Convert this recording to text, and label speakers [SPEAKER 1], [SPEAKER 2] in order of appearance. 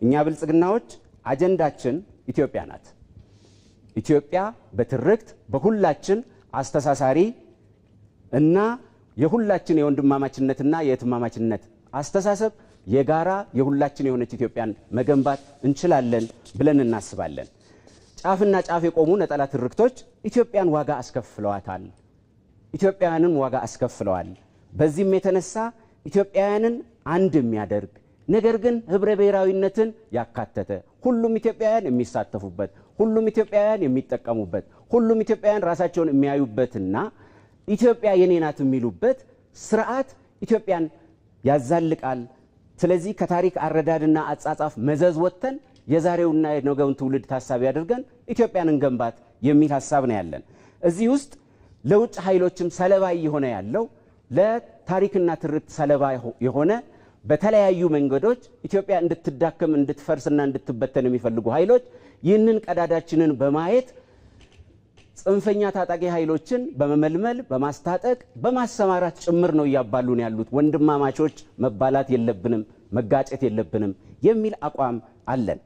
[SPEAKER 1] እኛ ብልጽግናዎች አጀንዳችን ኢትዮጵያ ናት። ኢትዮጵያ በትርክት በሁላችን አስተሳሳሪ እና የሁላችን የወንድማማችነትና የእህትማማችነት አስተሳሰብ የጋራ የሁላችን የሆነች ኢትዮጵያን መገንባት እንችላለን ብለን እናስባለን። ጫፍና ጫፍ የቆሙ ነጠላ ትርክቶች ኢትዮጵያን ዋጋ አስከፍለዋታል። ኢትዮጵያውያንን ዋጋ አስከፍለዋል። በዚህም የተነሳ ኢትዮጵያውያንን አንድ የሚያደርግ ነገር ግን ህብረ ብሔራዊነትን ያካተተ ሁሉም ኢትዮጵያውያን የሚሳተፉበት ሁሉም ኢትዮጵያውያን የሚጠቀሙበት ሁሉም ኢትዮጵያውያን ራሳቸውን የሚያዩበትና ኢትዮጵያ የኔ ናት የሚሉበት ስርዓት ኢትዮጵያን ያዛልቃል። ስለዚህ ከታሪክ አረዳድና አጻጻፍ መዘዝ ወጥተን የዛሬውና የነገውን ትውልድ ታሳቢ አድርገን ኢትዮጵያን እንገንባት የሚል ሐሳብ ነው ያለን። እዚህ ውስጥ ለውጭ ኃይሎችም ሰለባ የሆነ ያለው ለታሪክና ትርክት ሰለባ የሆነ በተለያዩ መንገዶች ኢትዮጵያ እንድትዳከም እንድትፈርስና እንድትበተን የሚፈልጉ ኃይሎች ይህንን ቀዳዳችንን በማየት ጽንፈኛ ታጣቂ ኃይሎችን በመመልመል በማስታጠቅ በማሰማራት ጭምር ነው ያባሉን ያሉት። ወንድማማቾች መባላት የለብንም መጋጨት የለብንም የሚል አቋም አለን።